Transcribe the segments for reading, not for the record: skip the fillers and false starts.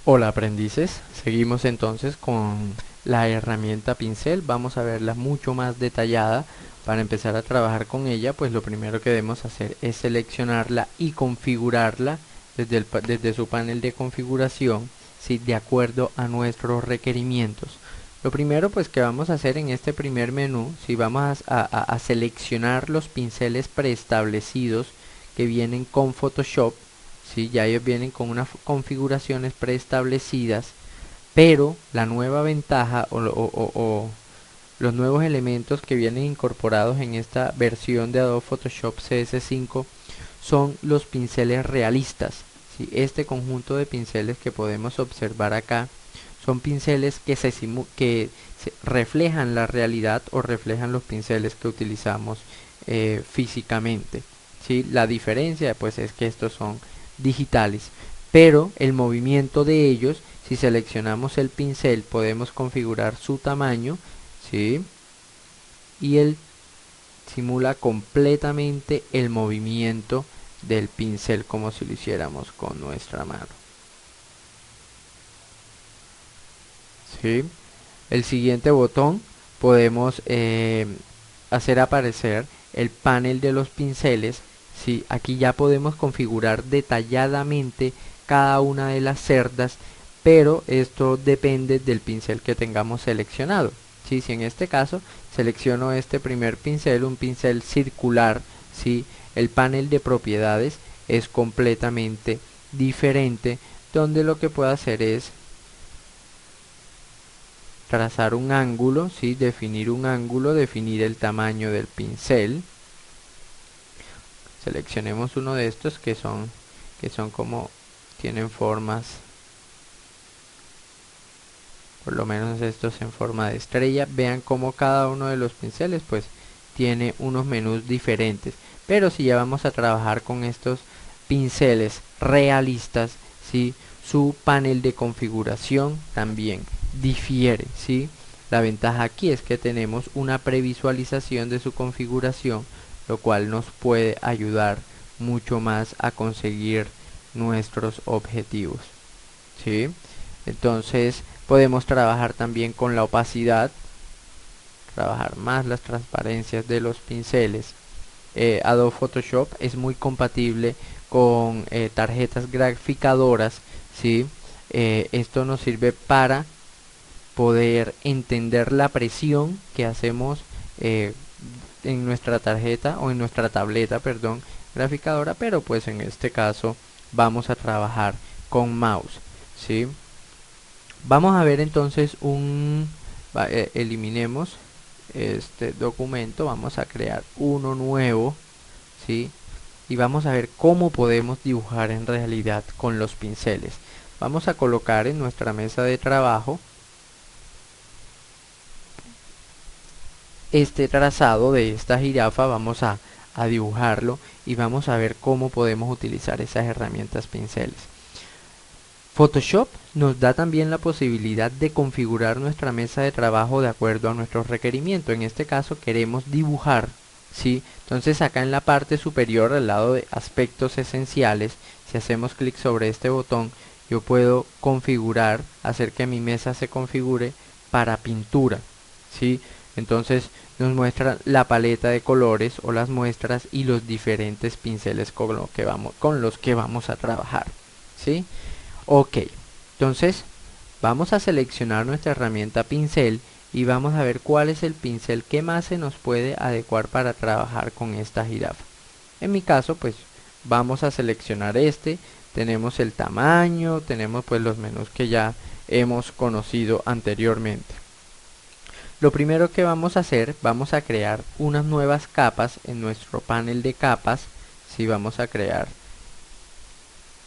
Hola aprendices, seguimos entonces con la herramienta pincel, vamos a verla mucho más detallada. Para empezar a trabajar con ella, pues lo primero que debemos hacer es seleccionarla y configurarla desde su panel de configuración, ¿sí? De acuerdo a nuestros requerimientos. Lo primero pues que vamos a hacer en este primer menú, si vamos a seleccionar los pinceles preestablecidos que vienen con Photoshop. Sí, ya ellos vienen con unas configuraciones preestablecidas, pero la nueva ventaja o los nuevos elementos que vienen incorporados en esta versión de Adobe Photoshop CS5 son los pinceles realistas. ¿Sí? Este conjunto de pinceles que podemos observar acá son pinceles que se reflejan la realidad o reflejan los pinceles que utilizamos físicamente. ¿Sí? La diferencia pues es que estos son digitales, pero el movimiento de ellos, si seleccionamos el pincel, podemos configurar su tamaño, ¿sí? Y él simula completamente el movimiento del pincel como si lo hiciéramos con nuestra mano, ¿sí? El siguiente botón podemos hacer aparecer el panel de los pinceles. ¿Sí? Aquí ya podemos configurar detalladamente cada una de las cerdas, pero esto depende del pincel que tengamos seleccionado. ¿Sí? Si en este caso selecciono este primer pincel, un pincel circular, ¿sí? El panel de propiedades es completamente diferente, donde lo que puedo hacer es trazar un ángulo, ¿sí? Definir un ángulo, definir el tamaño del pincel. Seleccionemos uno de estos que son como tienen formas, por lo menos estos en forma de estrella. Vean cómo cada uno de los pinceles pues tiene unos menús diferentes. Pero si ya vamos a trabajar con estos pinceles realistas, ¿sí? Su panel de configuración también difiere, ¿sí? La ventaja aquí es que tenemos una previsualización de su configuración, lo cual nos puede ayudar mucho más a conseguir nuestros objetivos, ¿sí? Entonces podemos trabajar también con la opacidad, trabajar más las transparencias de los pinceles. Adobe Photoshop es muy compatible con tarjetas graficadoras, ¿sí? Esto nos sirve para poder entender la presión que hacemos eh, en nuestra tarjeta o en nuestra tableta, perdón, graficadora, pero pues en este caso vamos a trabajar con mouse, ¿sí? Vamos a ver entonces eliminemos este documento, vamos a crear uno nuevo, ¿sí? Y vamos a ver cómo podemos dibujar en realidad con los pinceles. Vamos a colocar en nuestra mesa de trabajo este trazado de esta jirafa, a dibujarlo y vamos a ver cómo podemos utilizar esas herramientas pinceles. Photoshop nos da también la posibilidad de configurar nuestra mesa de trabajo de acuerdo a nuestros requerimientos. En este caso queremos dibujar, ¿sí? Entonces acá en la parte superior al lado de aspectos esenciales, si hacemos clic sobre este botón, yo puedo configurar, hacer que mi mesa se configure para pintura, ¿sí? Entonces nos muestra la paleta de colores o las muestras y los diferentes pinceles con los que vamos a trabajar, ¿sí? Ok, entonces vamos a seleccionar nuestra herramienta pincel y vamos a ver cuál es el pincel que más se nos puede adecuar para trabajar con esta jirafa. En mi caso pues vamos a seleccionar este, tenemos el tamaño, tenemos pues los menús que ya hemos conocido anteriormente. Lo primero que vamos a hacer, vamos a crear unas nuevas capas en nuestro panel de capas. Si vamos a crear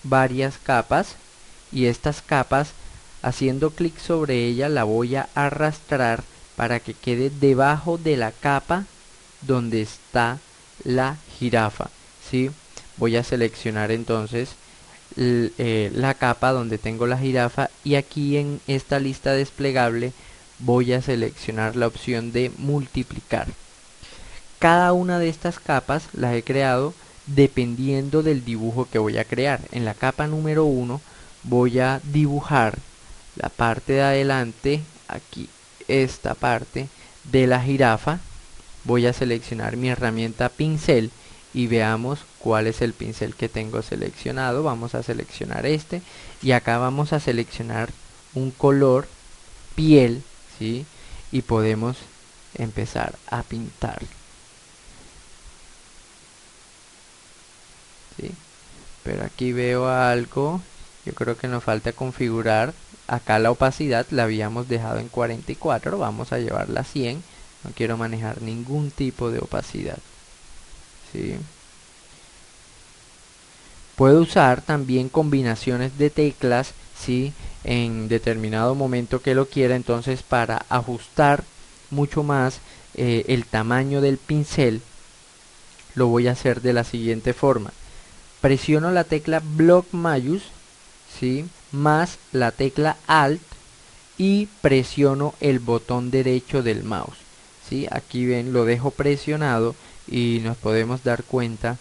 varias capas y estas capas, haciendo clic sobre ella, la voy a arrastrar para que quede debajo de la capa donde está la jirafa, ¿sí? Voy a seleccionar entonces la capa donde tengo la jirafa y aquí en esta lista desplegable voy a seleccionar la opción de multiplicar. Cada una de estas capas las he creado dependiendo del dibujo que voy a crear. En la capa número 1 voy a dibujar la parte de adelante, aquí esta parte de la jirafa. Voy a seleccionar mi herramienta pincel y veamos cuál es el pincel que tengo seleccionado. Vamos a seleccionar este y acá vamos a seleccionar un color piel, ¿sí? Y podemos empezar a pintar, ¿sí? Pero aquí veo algo, yo creo que nos falta configurar. Acá la opacidad la habíamos dejado en 44, vamos a llevarla a 100. No quiero manejar ningún tipo de opacidad, ¿sí? Puedo usar también combinaciones de teclas, ¿sí? En determinado momento que lo quiera, entonces para ajustar mucho más el tamaño del pincel, lo voy a hacer de la siguiente forma. Presiono la tecla Block Mayús, ¿sí? Más la tecla Alt y presiono el botón derecho del mouse, ¿sí? Aquí ven, lo dejo presionado y nos podemos dar cuenta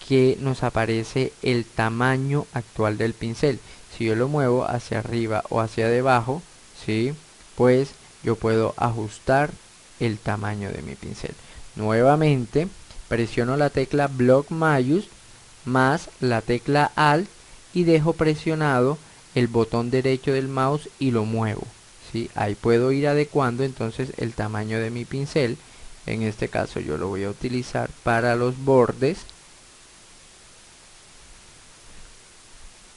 que nos aparece el tamaño actual del pincel. Si yo lo muevo hacia arriba o hacia debajo, ¿sí? Pues yo puedo ajustar el tamaño de mi pincel. Nuevamente presiono la tecla Block Mayús más la tecla Alt y dejo presionado el botón derecho del mouse y lo muevo, ¿sí? Ahí puedo ir adecuando entonces el tamaño de mi pincel. En este caso yo lo voy a utilizar para los bordes.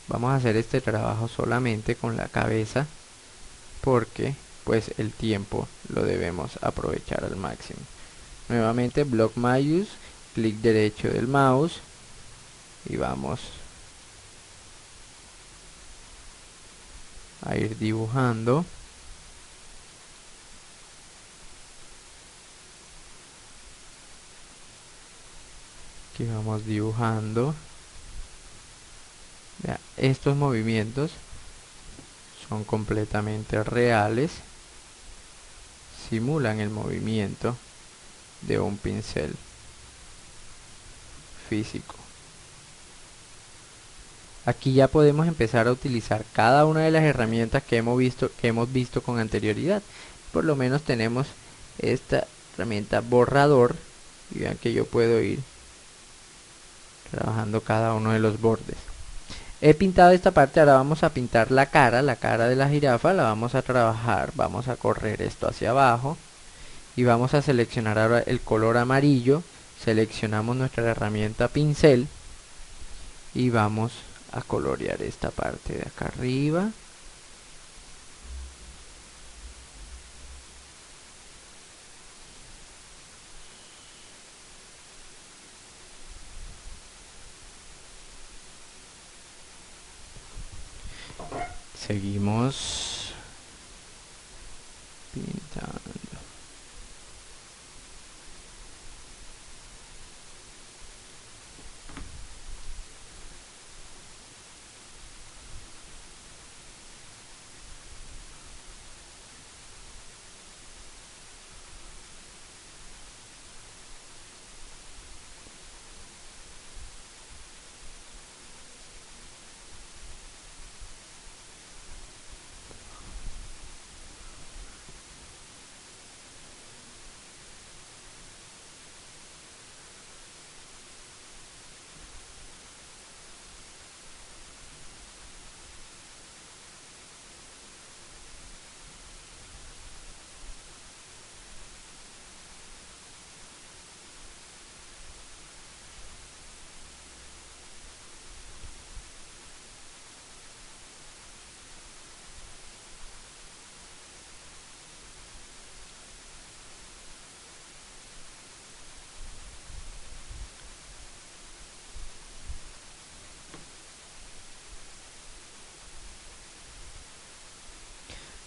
Vamos a hacer este trabajo solamente con la cabeza porque pues el tiempo lo debemos aprovechar al máximo. Nuevamente Block Mayús, clic derecho del mouse y vamos a ir dibujando. Aquí vamos dibujando. Ya, estos movimientos son completamente reales, simulan el movimiento de un pincel físico. Aquí ya podemos empezar a utilizar cada una de las herramientas que hemos visto con anterioridad. Por lo menos tenemos esta herramienta borrador y vean que yo puedo ir trabajando cada uno de los bordes. He pintado esta parte, ahora vamos a pintar la cara de la jirafa, la vamos a trabajar, vamos a correr esto hacia abajo y vamos a seleccionar ahora el color amarillo. Seleccionamos nuestra herramienta pincel y vamos a colorear esta parte de acá arriba. Seguimos pintando.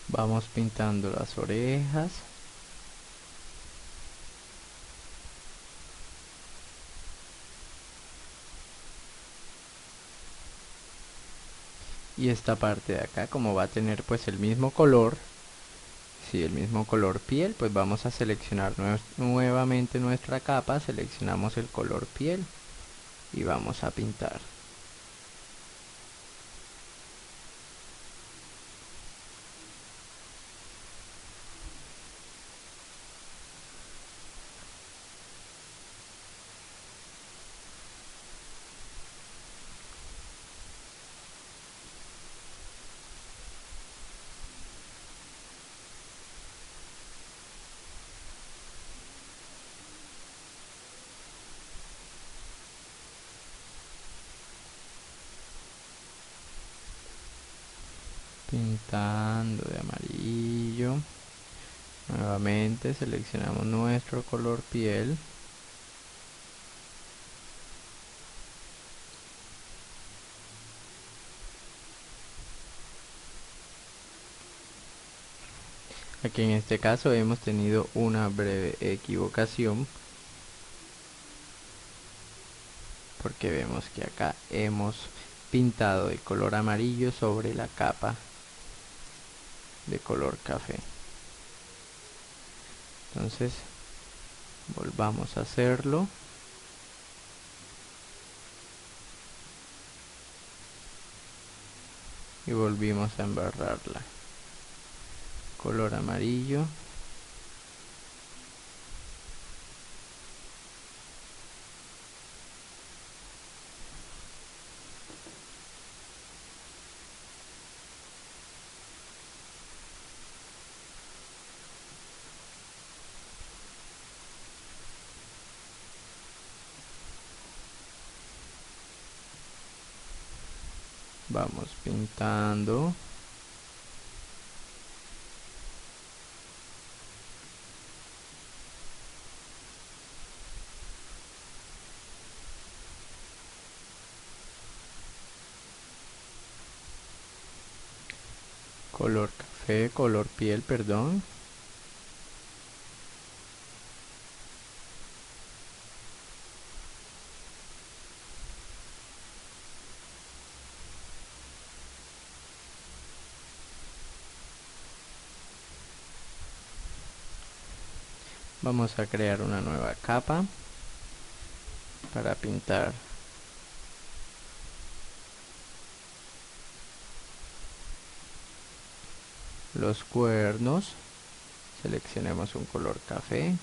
Vamos pintando las orejas. Y esta parte de acá, como va a tener pues el mismo color, si el mismo color piel, pues vamos a seleccionar nuevamente nuestra capa, seleccionamos el color piel y vamos a pintar. Pintando de amarillo. Nuevamente seleccionamos nuestro color piel. Aquí en este caso hemos tenido una breve equivocación porque vemos que acá hemos pintado de color amarillo sobre la capa de color café. Entonces volvamos a hacerlo. Y volvimos a embarrarla. Color amarillo. Vamos pintando. Color café, color piel, perdón. Vamos a crear una nueva capa para pintar los cuernos. Seleccionemos un color café.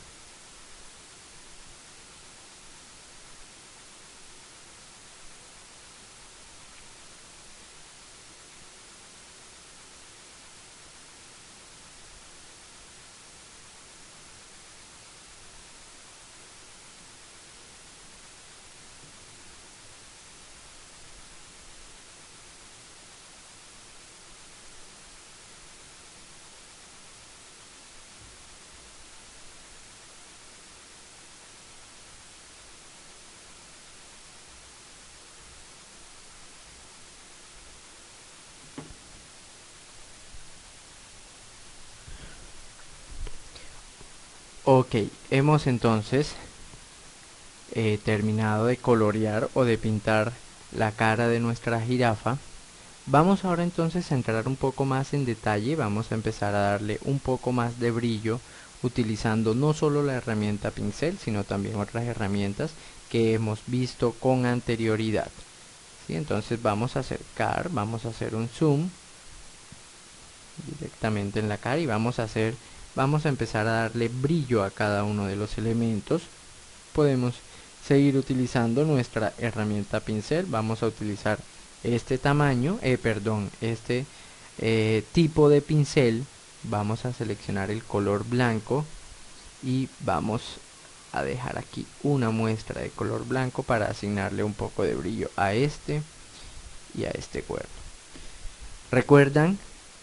Ok, hemos entonces terminado de colorear o de pintar la cara de nuestra jirafa. Vamos ahora entonces a entrar un poco más en detalle. Vamos a empezar a darle un poco más de brillo utilizando no solo la herramienta pincel, sino también otras herramientas que hemos visto con anterioridad. ¿Sí? Entonces vamos a acercar, vamos a hacer un zoom directamente en la cara y vamos a empezar a darle brillo a cada uno de los elementos. Podemos seguir utilizando nuestra herramienta pincel. Vamos a utilizar este tamaño, este tipo de pincel. Vamos a seleccionar el color blanco y vamos a dejar aquí una muestra de color blanco para asignarle un poco de brillo a este y a este cuerno. ¿Recuerdan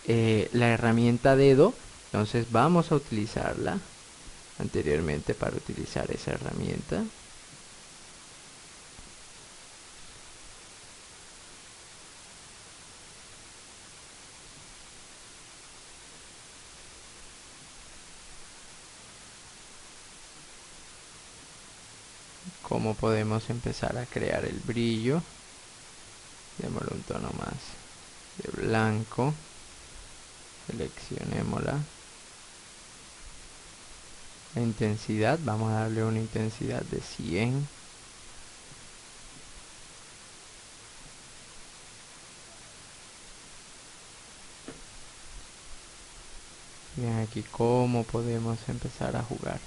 la herramienta dedo? Entonces vamos a utilizarla anteriormente para utilizar esa herramienta. Cómo podemos empezar a crear el brillo. Démosle un tono más de blanco. Seleccionémosla. La intensidad, vamos a darle una intensidad de 100. Miren aquí cómo podemos empezar a jugar.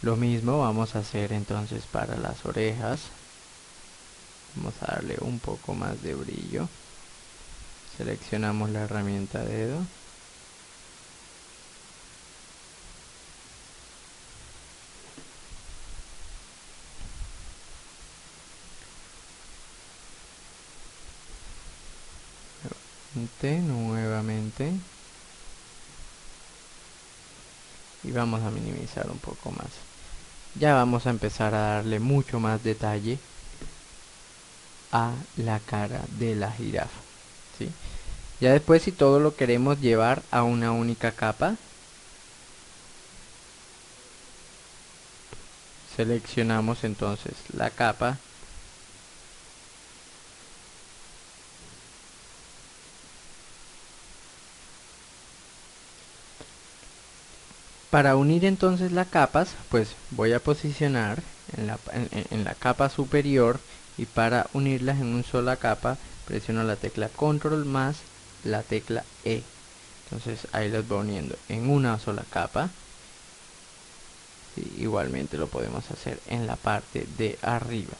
Lo mismo vamos a hacer entonces para las orejas. Vamos a darle un poco más de brillo. Seleccionamos la herramienta dedo. Nuevamente. Y vamos a minimizar un poco más. Ya vamos a empezar a darle mucho más detalle a la cara de la jirafa, ¿sí? Ya después, si todo lo queremos llevar a una única capa, seleccionamos entonces la capa. Para unir entonces las capas, pues voy a posicionar en la capa superior, y para unirlas en una sola capa presiono la tecla control más la tecla E. Entonces ahí las voy uniendo en una sola capa. Sí, igualmente lo podemos hacer en la parte de arriba,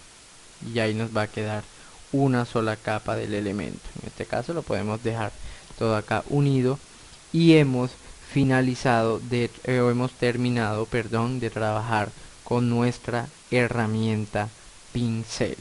y ahí nos va a quedar una sola capa del elemento. En este caso lo podemos dejar todo acá unido, y hemos finalizado o hemos terminado, perdón, de trabajar con nuestra herramienta pincel.